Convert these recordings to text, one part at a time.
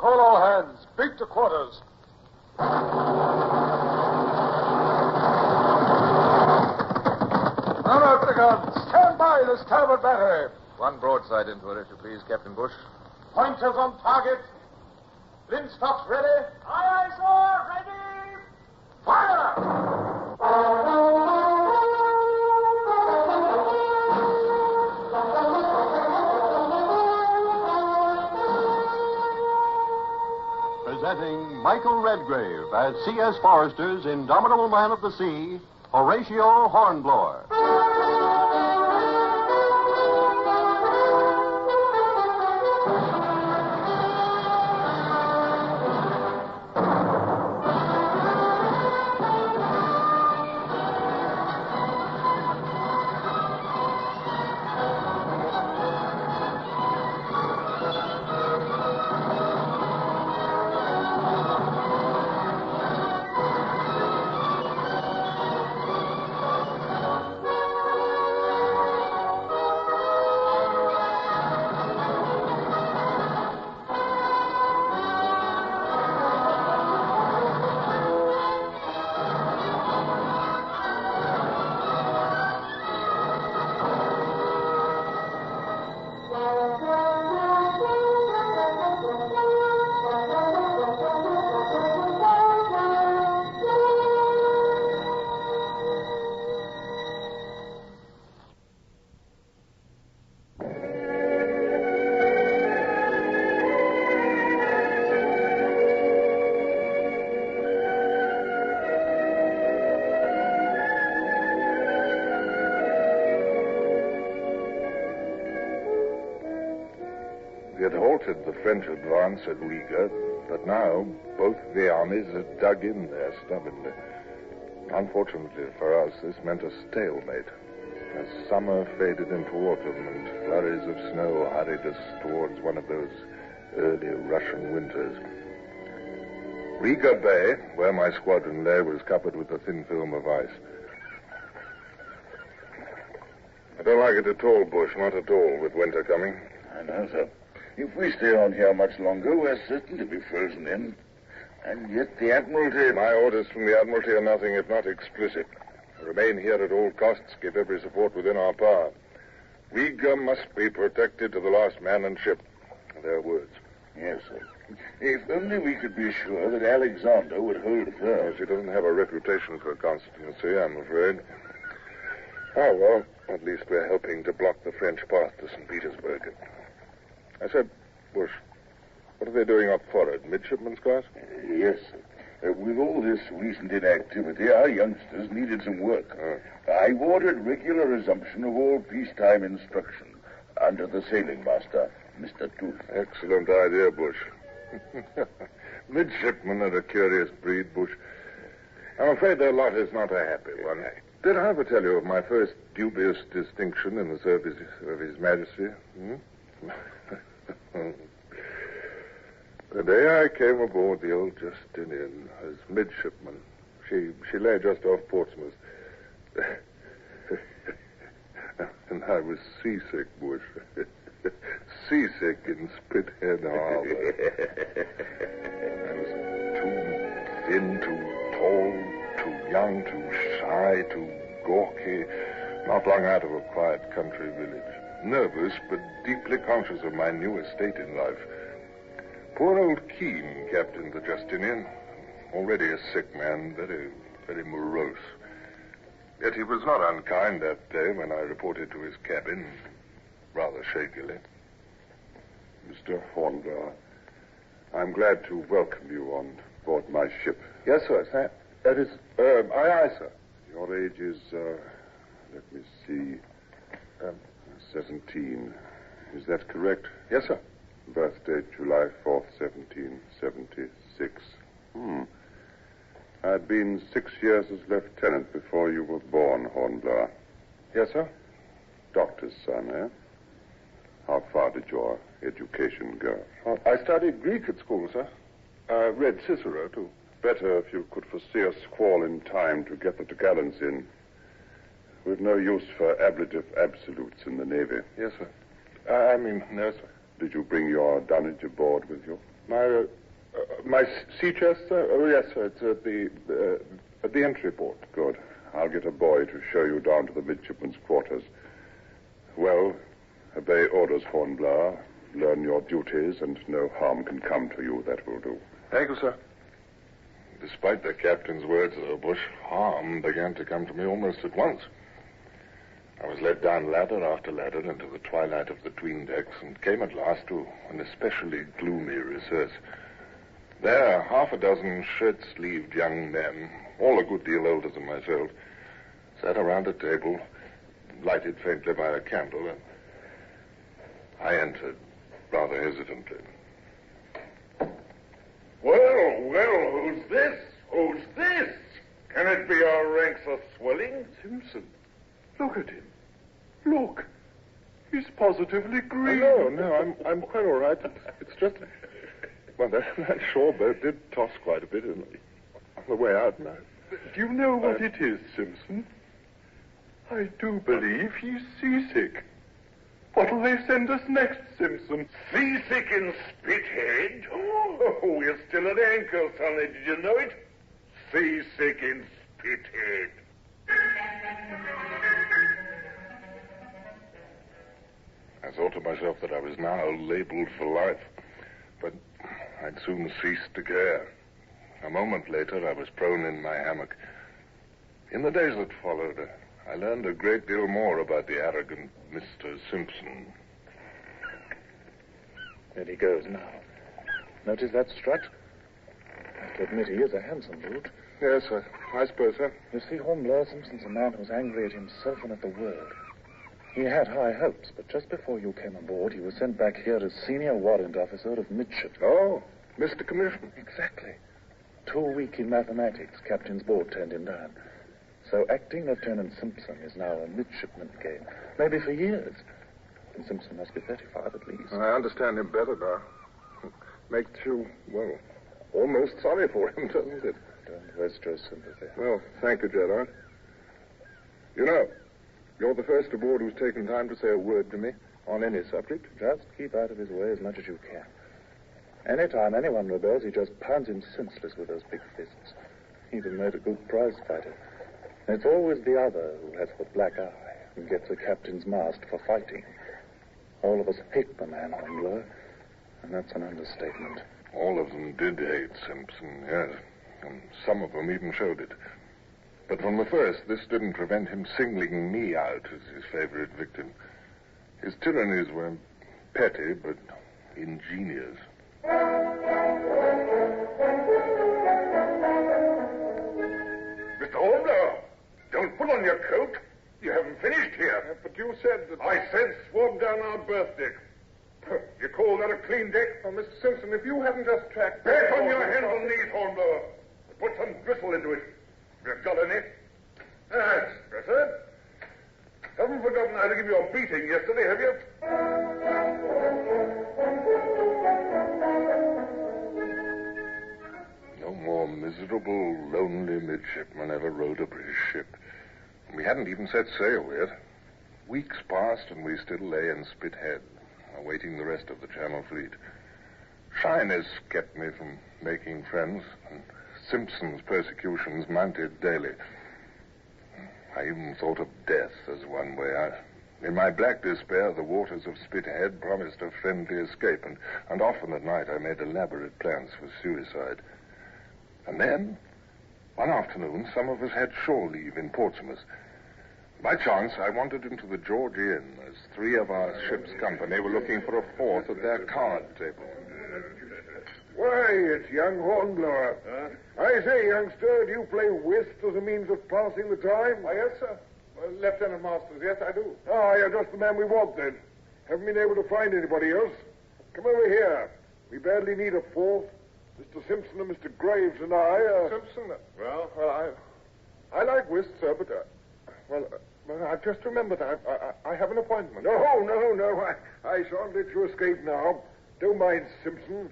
Call all hands. Beat to quarters. Run out the guns. Stand by the starboard battery. One broadside into it, if you please, Captain Bush. Pointers on target. Linstocks ready. Aye, aye, sir. Ready. Fire! Presenting Michael Redgrave as C.S. Forrester's indomitable man of the sea, Horatio Hornblower. We had halted the French advance at Riga, but now both the armies had dug in there stubbornly. Unfortunately for us, this meant a stalemate. As summer faded into autumn and flurries of snow hurried us towards one of those early Russian winters. Riga Bay, where my squadron lay, was covered with a thin film of ice. I don't like it at all, Bush, not at all, with winter coming. I know, sir. If we stay on here much longer, we're certain to be frozen in. And yet the Admiralty... My orders from the Admiralty are nothing if not explicit. Remain here at all costs, give every support within our power. Riga must be protected to the last man and ship. Their words. Yes, sir. If only we could be sure that Alexander would hold firm. She doesn't have a reputation for constancy, I'm afraid. Oh, well, at least we're helping to block the French path to St. Petersburg. I said, Bush, what are they doing up forward? Midshipman's class? Yes, sir. With all this recent inactivity, our youngsters needed some work. I've ordered regular resumption of all peacetime instruction under the sailing master, Mr. Tooth. Excellent idea, Bush. Midshipmen are a curious breed, Bush. I'm afraid their lot is not a happy one. Did I ever tell you of my first dubious distinction in the service of His Majesty? The day I came aboard the old Justinian as midshipman, she lay just off Portsmouth. And I was seasick, Bush. Seasick in Spithead Harbor. I was too thin, too tall, too young, too shy, too gawky, not long out of a quiet country village. Nervous, but deeply conscious of my new estate in life. Poor old Keene captained the Justinian. Already a sick man, very, very morose. Yet he was not unkind that day when I reported to his cabin, rather shakily. Mr. Hornblower, I'm glad to welcome you on board my ship. Yes, sir. That is, aye, aye, sir. Your age is, let me see, 17. Is that correct? Yes, sir. Birthday, July 4th, 1776. I'd been 6 years as lieutenant before you were born, Hornblower. Yes, sir. Doctor's son, eh? How far did your education go? I studied Greek at school, sir. I read Cicero, too. Better if you could foresee a squall in time to get the topgallants in. We've no use for ablative absolutes in the Navy. Yes, sir. I mean, no, sir. Did you bring your dunnage aboard with you? My sea chest, sir? Oh, yes, sir. It's at the entry port. Good. I'll get a boy to show you down to the midshipman's quarters. Well, obey orders, Hornblower. Learn your duties, and no harm can come to you. That will do. Thank you, sir. Despite the captain's words, though, Bush, harm began to come to me almost at once. I was led down ladder after ladder into the twilight of the 'tween decks and came at last to an especially gloomy recess. There, half a dozen shirt-sleeved young men, all a good deal older than myself, sat around a table, lighted faintly by a candle, and I entered rather hesitantly. Well, who's this? Who's this? Can it be our ranks are swelling? Simpson, look at him. Look. He's positively green. No, I'm quite all right. It's just... Well, that shore boat did toss quite a bit on the way out now. Do you know what it is, Simpson? I do believe he's seasick. What'll they send us next, Simpson? Seasick in Spithead? Oh, we're still at anchor, Sonny. Did you know it? Seasick in Spithead. I thought to myself that I was now labeled for life, but I'd soon ceased to care. A moment later, I was prone in my hammock. In the days that followed, I learned a great deal more about the arrogant Mr. Simpson. There he goes now. Notice that strut? I have to admit he is a handsome brute. Yes, sir. I suppose so. You see, Hornblower, Simpson's a man who's angry at himself and at the world. He had high hopes, but just before you came aboard, he was sent back here as senior warrant officer of midshipmen. Oh, Mr. Commission. Exactly. Too weak in mathematics, captain's board turned him down. So acting Lieutenant Simpson is now a midshipman again, maybe for years. And Simpson must be 35 at least. I understand him better now. Makes you, well, almost sorry for him, doesn't it? Don't waste your sympathy. Well, thank you, Gerard. You know, you're the first aboard who's taken time to say a word to me on any subject. Just keep out of his way as much as you can. Anytime anyone rebels, he just pounds him senseless with those big fists. He even made a good prize fighter. It's always the other who has the black eye and gets a captain's mast for fighting. All of us hate the man, Hornblower, and that's an understatement. All of them did hate Simpson, yes. And some of them even showed it. But from the first, this didn't prevent him singling me out as his favorite victim. His tyrannies were petty, but ingenious. Mr. Hornblower, don't put on your coat. You haven't finished here. But you said that... I said swab down our berth deck. You call that a clean deck? Oh, Mr. Simpson, if you hadn't just tracked... Back on your hands and knees, Hornblower. Put some gristle into it. You've got any? That's better. Haven't forgotten how to give you a beating yesterday, have you? No more miserable, lonely midshipman ever rode a British ship. We hadn't even set sail yet. Weeks passed, and we still lay in Spithead, awaiting the rest of the Channel Fleet. Shyness kept me from making friends, and Simpson's persecutions mounted daily. I even thought of death as one way out. In my black despair, the waters of Spithead promised a friendly escape, and often at night I made elaborate plans for suicide. And then, one afternoon, some of us had shore leave in Portsmouth. By chance, I wandered into the George Inn as three of our ship's company were looking for a fourth at their card table. Why, it's young Hornblower. I say, youngster, do you play whist as a means of passing the time? Why, yes, sir. Lieutenant Masters, yes, I do. Ah, you're just the man we want, then. Haven't been able to find anybody else. Come over here. We badly need a fourth. Mr. Simpson and Mr. Graves and I, Simpson? Well, I like whist, sir, but, I've just remembered I have an appointment. No. I shan't let you escape now. Don't mind Simpson.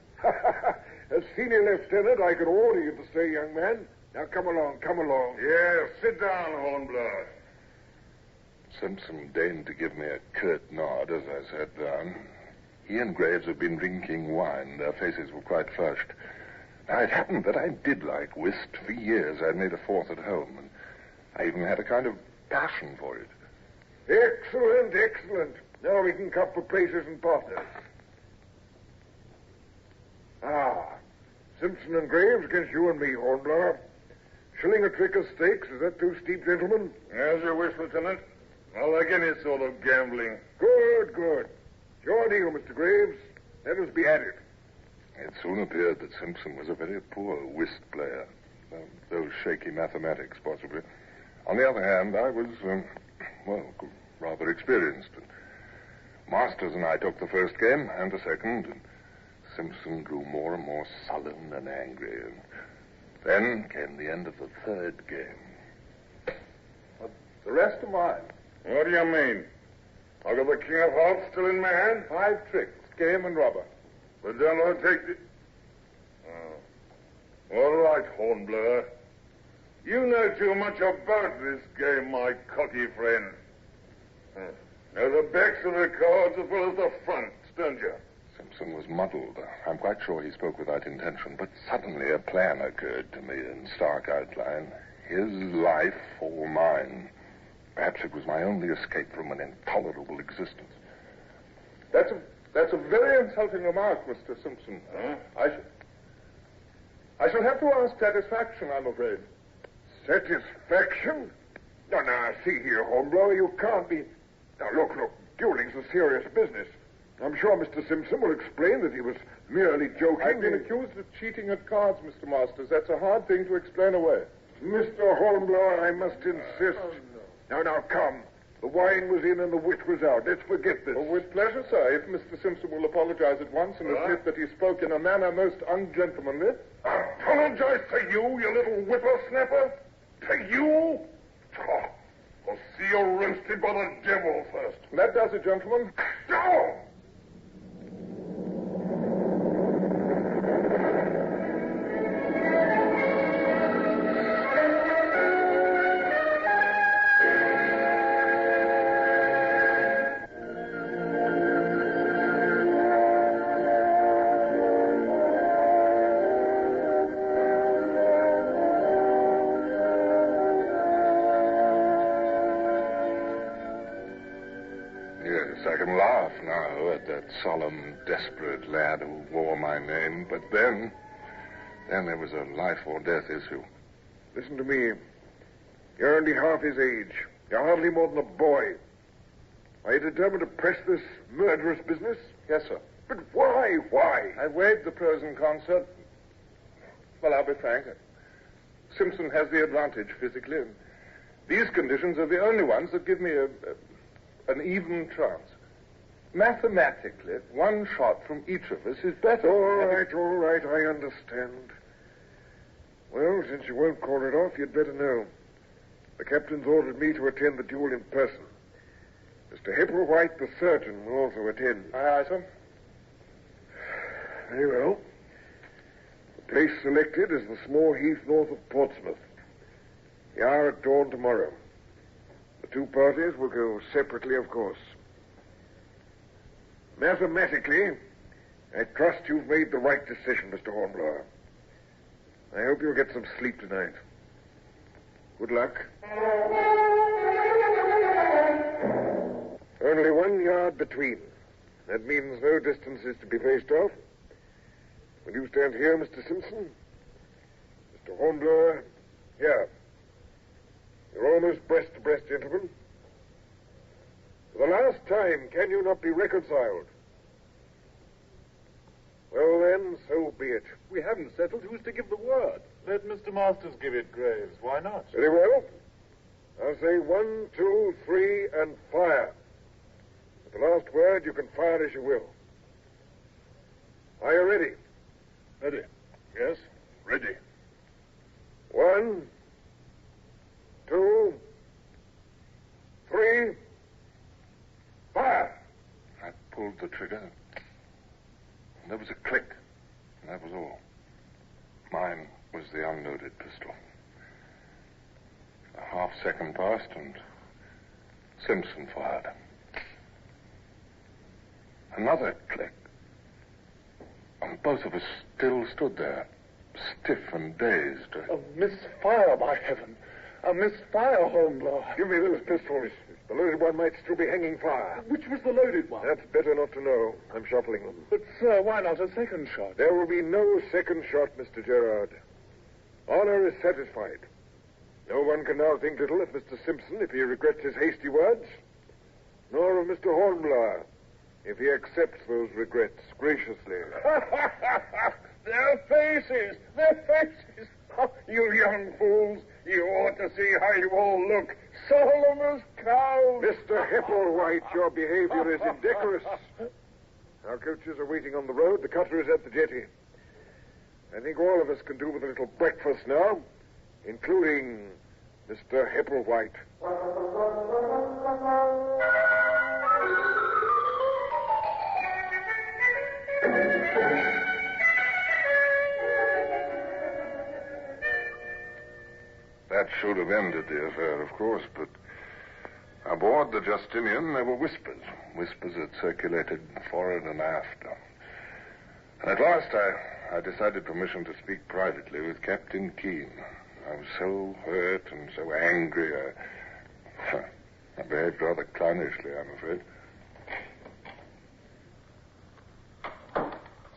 As senior lieutenant, I can order you to stay, young man. Now, come along. Yes, sit down, Hornblower. Simpson deigned to give me a curt nod as I sat down. He and Graves had been drinking wine. Their faces were quite flushed. Now, it happened that I did like whist. For years, I'd made a fourth at home, and I even had a kind of passion for it. Excellent, excellent. Now we can cut for places and partners. Simpson and Graves against you and me, Hornblower. Shilling a trick of stakes, is that too steep, gentlemen? As you wish, Lieutenant. I like any sort of gambling. Good, good. Your deal, Mr. Graves. Let us be at it. It soon appeared that Simpson was a very poor whist player. Those shaky mathematics, possibly. On the other hand, I was, rather experienced. Masters and I took the first game and the second, and Simpson grew more and more sullen and angry. And then came the end of the third game. The rest are mine. What do you mean? I got the king of hearts still in my hand? 5 tricks, game and rubber. But then I'll take the... Oh. All right, Hornblower. You know too much about this game, my cocky friend. Now the backs of the cards as well as the fronts, don't you? Simpson was muddled. I'm quite sure he spoke without intention, but suddenly a plan occurred to me in stark outline. His life or mine. Perhaps it was my only escape from an intolerable existence. That's a very insulting remark, Mr. Simpson. Huh? I shall have to ask satisfaction, I'm afraid. Satisfaction? Now, see here, Hornblower, you can't be... Now, look, dueling's a serious business. I'm sure Mr. Simpson will explain that he was merely joking. I've been accused of cheating at cards, Mr. Masters. That's a hard thing to explain away. Mr. Hornblower, I must insist. Now, come. The wine was in and the wit was out. Let's forget this. Oh, with pleasure, sir, if Mr. Simpson will apologize at once and admit that he spoke in a manner most ungentlemanly. Apologize to you, you little whippersnapper? To you? Oh, I'll see you roasted by the devil first. That does it, gentlemen. Go! I can laugh now at that solemn, desperate lad who wore my name. But then there was a life or death issue. Listen to me. You're only half his age. You're hardly more than a boy. Are you determined to press this murderous business? Yes, sir. But why? I weighed the pros and cons, sir. Well, I'll be frank. Simpson has the advantage physically. And these conditions are the only ones that give me an even chance. Mathematically, one shot from each of us is better. All right, I understand. Well, since you won't call it off, you'd better know. The captain's ordered me to attend the duel in person. Mr. Hepplewhite, the surgeon, will also attend. Aye, sir. Very well. The place selected is the small heath north of Portsmouth. The hour at dawn tomorrow. The two parties will go separately, of course. Mathematically, I trust you've made the right decision, Mr. Hornblower. I hope you'll get some sleep tonight. Good luck. Only 1 yard between. That means no distance is to be faced off. Will you stand here, Mr. Simpson? Mr. Hornblower, here. You're almost breast to breast, gentlemen. For the last time, can you not be reconciled? Well, then, so be it. We haven't settled who's to give the word. Let Mr. Masters give it, Graves. Why not? Very well. I'll say 1, 2, 3, and fire. At the last word, you can fire as you will. Are you ready? Ready. Yes, ready. 1, 2, 3, fire! I pulled the trigger. And there was a click, and that was all. Mine was the unloaded pistol. A half-second passed, and Simpson fired. Another click. And both of us still stood there, stiff and dazed. A misfire, by heaven. A misfire, Hornblower. Give me those pistols. The loaded one might still be hanging fire. Which was the loaded one? That's better not to know. I'm shuffling them. But, sir, why not a second shot? There will be no second shot, Mr. Gerard. Honor is satisfied. No one can now think little of Mr. Simpson if he regrets his hasty words, nor of Mr. Hornblower if he accepts those regrets graciously. Their faces! Their faces! Oh, you young fools! You ought to see how you all look. Solemn as cows! Mr. Hepplewhite, your behavior is indecorous. Our coaches are waiting on the road. The cutter is at the jetty. I think all of us can do with a little breakfast now, including Mr. Hepplewhite. That should have ended the affair, of course, but aboard the Justinian there were whispers that circulated forward and aft. And at last I decided permission to speak privately with Captain Keene. I was so hurt and so angry, I behaved rather clownishly, I'm afraid.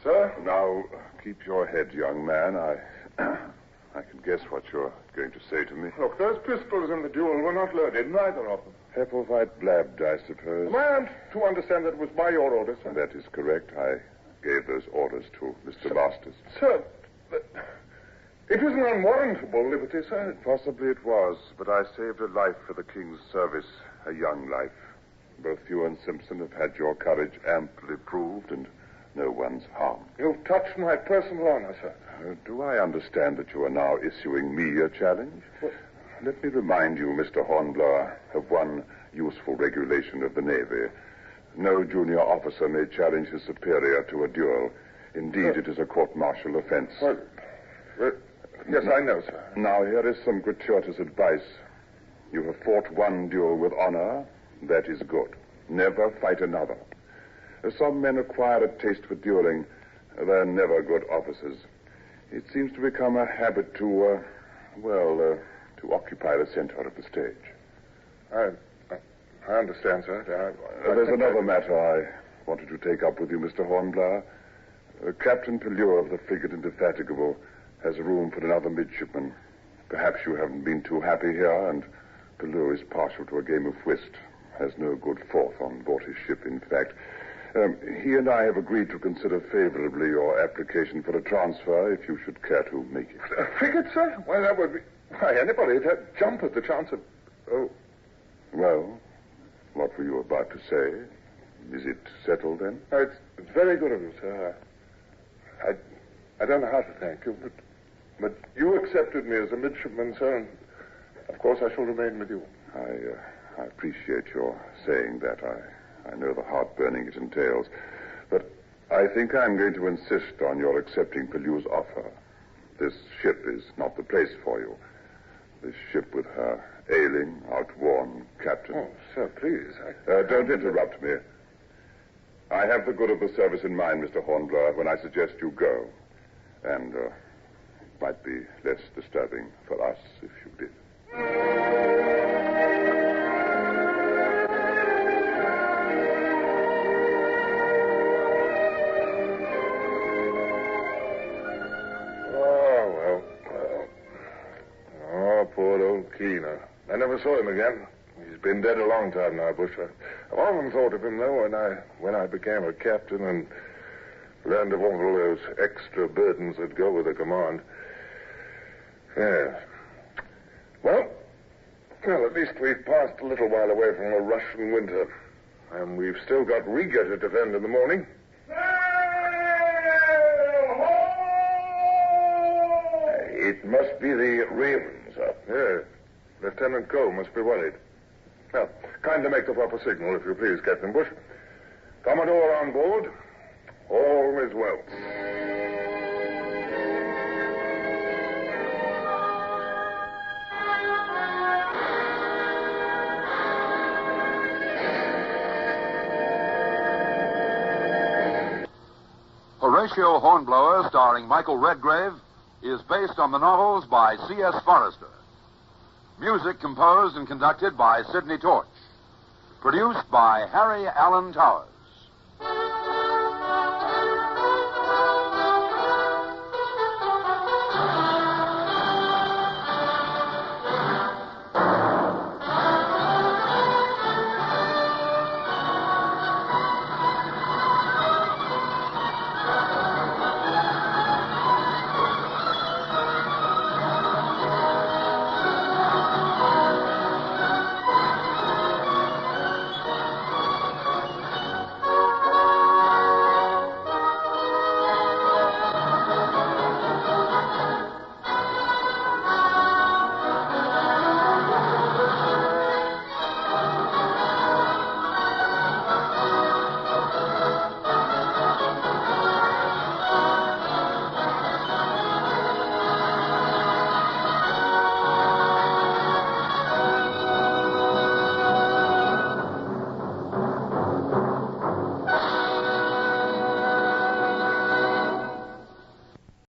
Sir? Now, keep your head, young man. I can guess what you're going to say to me. Look, those pistols in the duel were not loaded, neither of them. Hepplewhite blabbed, I suppose. Am I to understand that it was by your orders, sir? That is correct. I gave those orders to Mr. Masters. Sir, it was an unwarrantable liberty, sir. Possibly it was, but I saved a life for the King's service, a young life. Both you and Simpson have had your courage amply proved, and no one's harmed. You've touched my personal honor, sir. Do I understand that you are now issuing me a challenge? What? Let me remind you, Mr. Hornblower, of one useful regulation of the Navy. No junior officer may challenge his superior to a duel. Indeed, it is a court-martial offense. Well, yes, I know, sir. Now, here is some gratuitous advice. You have fought one duel with honor. That is good. Never fight another. Some men acquire a taste for dueling. They're never good officers. It seems to become a habit to occupy the center of the stage. I understand, sir. There's another matter I wanted to take up with you, Mr. Hornblower. Captain Pellew of the frigate Indefatigable has room for another midshipman. Perhaps you haven't been too happy here, and Pellew is partial to a game of whist. Has no good fourth on board his ship, in fact. He and I have agreed to consider favorably your application for a transfer if you should care to make it. A frigate, sir? Why, that would be... Why, anybody'd jump at the chance of... Oh. Well, what were you about to say? Is it settled, then? It's very good of you, sir. I don't know how to thank you, but you accepted me as a midshipman, sir, and of course I shall remain with you. I appreciate your saying that. I know the heartburning it entails. But I think I'm going to insist on your accepting Pellew's offer. This ship is not the place for you. This ship with her ailing, outworn captain. Oh, sir, please. Don't interrupt me. I have the good of the service in mind, Mr. Hornblower, when I suggest you go. And it might be less disturbing for us if you did. Poor old Keene. I never saw him again. He's been dead a long time now, Bush. I've often thought of him, though, when I became a captain and learned of all those extra burdens that go with a command. Yes. Well, at least we've passed a little while away from a Russian winter. And we've still got Riga to defend in the morning. It must be the Ravens, sir. Yes. Lieutenant Cole must be worried. Now, kindly make the proper signal, if you please, Captain Bush. Commodore on board. All is well. Horatio Hornblower, starring Michael Redgrave, is based on the novels by C.S. Forrester. Music composed and conducted by Sidney Torch. Produced by Harry Allen Towers.